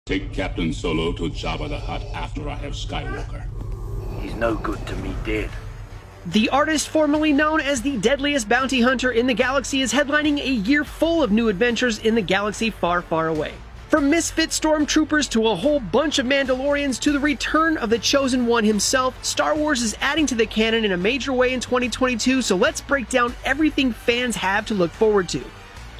Take Captain Solo to Jabba the Hutt after I have Skywalker. He's no good to me dead. The artist formerly known as the deadliest bounty hunter in the galaxy is headlining a year full of new adventures in the galaxy far, far away. From misfit stormtroopers to a whole bunch of Mandalorians to the return of the Chosen One himself, Star Wars is adding to the canon in a major way in 2022, so let's break down everything fans have to look forward to.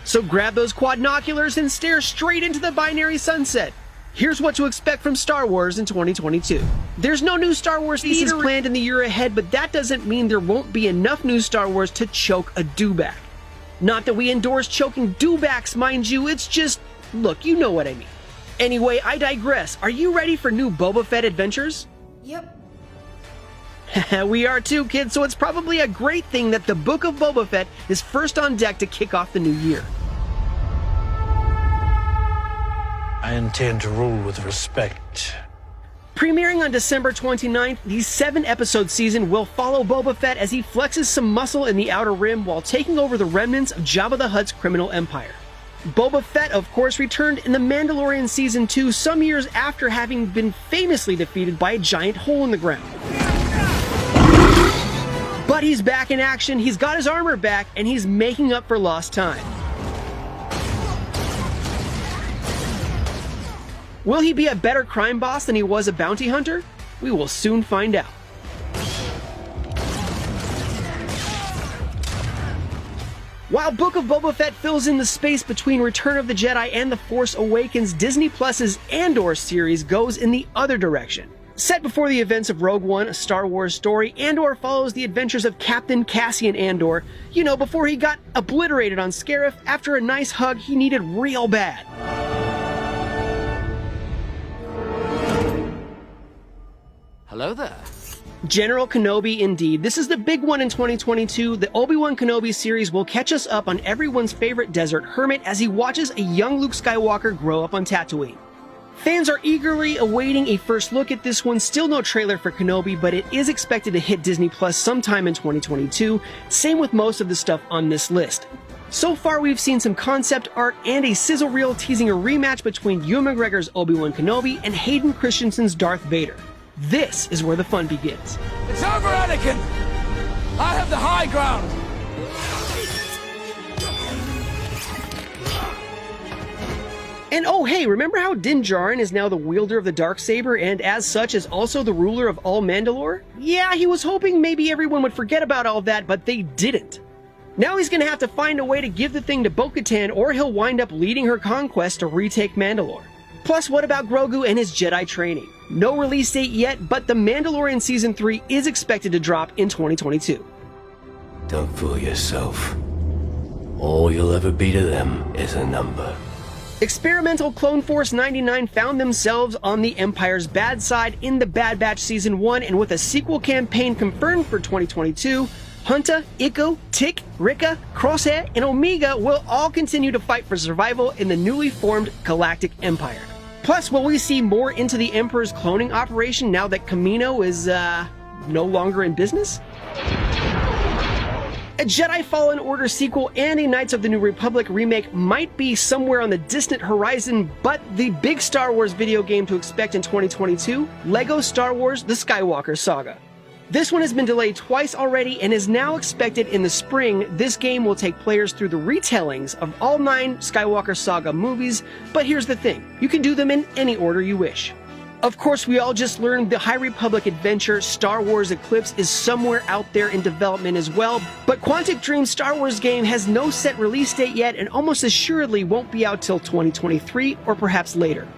So grab those quadnoculars and stare straight into the binary sunset. Here's what to expect from Star Wars in 2022. There's no new Star Wars pieces planned in the year ahead, but that doesn't mean there won't be enough new Star Wars to choke a dewback. Not that we endorse choking dewbacks, mind you, it's just, look, you know what I mean. Anyway, I digress. Are you ready for new Boba Fett adventures? Yep. We are too, kids, so it's probably a great thing that the Book of Boba Fett is first on deck to kick off the new year. I intend to rule with respect. Premiering on December 29th, the 7-episode season will follow Boba Fett as he flexes some muscle in the Outer Rim while taking over the remnants of Jabba the Hutt's criminal empire. Boba Fett, of course, returned in The Mandalorian Season 2 some years after having been famously defeated by a giant hole in the ground. But he's back in action, he's got his armor back, and he's making up for lost time. Will he be a better crime boss than he was a bounty hunter? We will soon find out. While Book of Boba Fett fills in the space between Return of the Jedi and The Force Awakens, Disney Plus's Andor series goes in the other direction. Set before the events of Rogue One, a Star Wars story, Andor follows the adventures of Captain Cassian Andor, before he got obliterated on Scarif after a nice hug he needed real bad. Hello there. General Kenobi indeed. This is the big one in 2022. The Obi-Wan Kenobi series will catch us up on everyone's favorite desert hermit as he watches a young Luke Skywalker grow up on Tatooine. Fans are eagerly awaiting a first look at this one. Still no trailer for Kenobi, but it is expected to hit Disney Plus sometime in 2022. Same with most of the stuff on this list. So far, we've seen some concept art and a sizzle reel teasing a rematch between Ewan McGregor's Obi-Wan Kenobi and Hayden Christensen's Darth Vader. This is where the fun begins. It's over, Anakin! I have the high ground! And oh hey, remember how Din Djarin is now the wielder of the Darksaber and as such is also the ruler of all Mandalore? Yeah, he was hoping maybe everyone would forget about all that, but they didn't. Now he's gonna have to find a way to give the thing to Bo-Katan or he'll wind up leading her conquest to retake Mandalore. Plus, what about Grogu and his Jedi training? No release date yet, but The Mandalorian Season 3 is expected to drop in 2022. Don't fool yourself. All you'll ever be to them is a number. Experimental Clone Force 99 found themselves on the Empire's bad side in The Bad Batch Season 1, and with a sequel campaign confirmed for 2022, Hunta, Ico, Tick, Rika, Crosshair, and Omega will all continue to fight for survival in the newly formed Galactic Empire. Plus, will we see more into the Emperor's cloning operation now that Kamino is, no longer in business? A Jedi Fallen Order sequel and a Knights of the New Republic remake might be somewhere on the distant horizon, but the big Star Wars video game to expect in 2022, LEGO Star Wars The Skywalker Saga. This one has been delayed twice already and is now expected in the spring. This game will take players through the retellings of all 9 Skywalker Saga movies, but here's the thing, you can do them in any order you wish. Of course, we all just learned the High Republic adventure Star Wars Eclipse is somewhere out there in development as well, but Quantic Dream's Star Wars game has no set release date yet and almost assuredly won't be out till 2023 or perhaps later.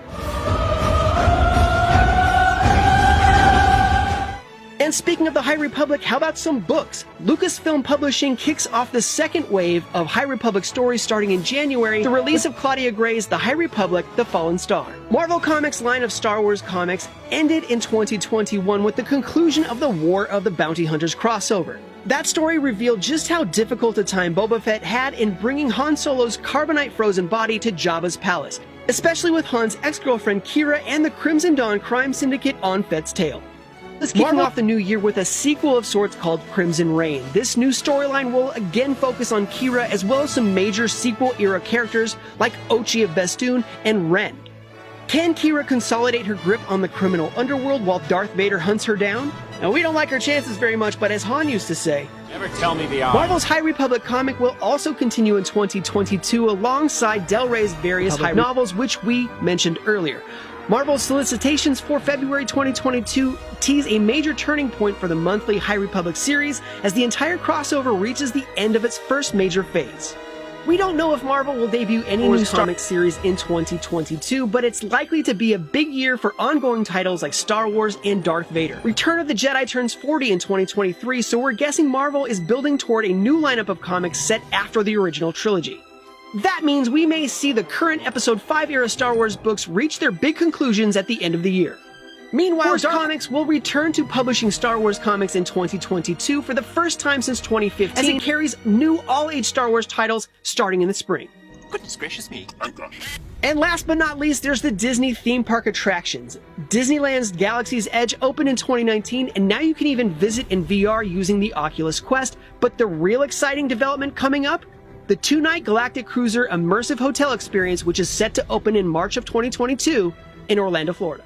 And speaking of the High Republic, how about some books? Lucasfilm Publishing kicks off the second wave of High Republic stories starting in January, the release of Claudia Gray's The High Republic, The Fallen Star. Marvel Comics' line of Star Wars comics ended in 2021 with the conclusion of the War of the Bounty Hunters crossover. That story revealed just how difficult a time Boba Fett had in bringing Han Solo's carbonite-frozen body to Jabba's palace, especially with Han's ex-girlfriend Kira and the Crimson Dawn crime syndicate on Fett's tail. Is kicking off the new year with a sequel of sorts called Crimson Reign. This new storyline will again focus on Kira as well as some major sequel-era characters like Ochi of Bestoon and Ren. Can Kira consolidate her grip on the criminal underworld while Darth Vader hunts her down? Now, we don't like her chances very much, but as Han used to say, Never tell me the odds. Marvel's High Republic comic will also continue in 2022 alongside Del Rey's various High novels, which we mentioned earlier. Marvel's solicitations for February 2022 tease a major turning point for the monthly High Republic series as the entire crossover reaches the end of its first major phase. We don't know if Marvel will debut any new comic series in 2022, but it's likely to be a big year for ongoing titles like Star Wars and Darth Vader. Return of the Jedi turns 40 in 2023, so we're guessing Marvel is building toward a new lineup of comics set after the original trilogy. That means we may see the current Episode 5 era Star Wars books reach their big conclusions at the end of the year. Meanwhile, Dark Comics will return to publishing Star Wars comics in 2022 for the first time since 2015, as it carries new all-age Star Wars titles starting in the spring. Goodness gracious me. And last but not least, there's the Disney theme park attractions. Disneyland's Galaxy's Edge opened in 2019, and now you can even visit in VR using the Oculus Quest. But the real exciting development coming up? The 2-night Galactic Cruiser immersive hotel experience, which is set to open in March of 2022 in Orlando, Florida.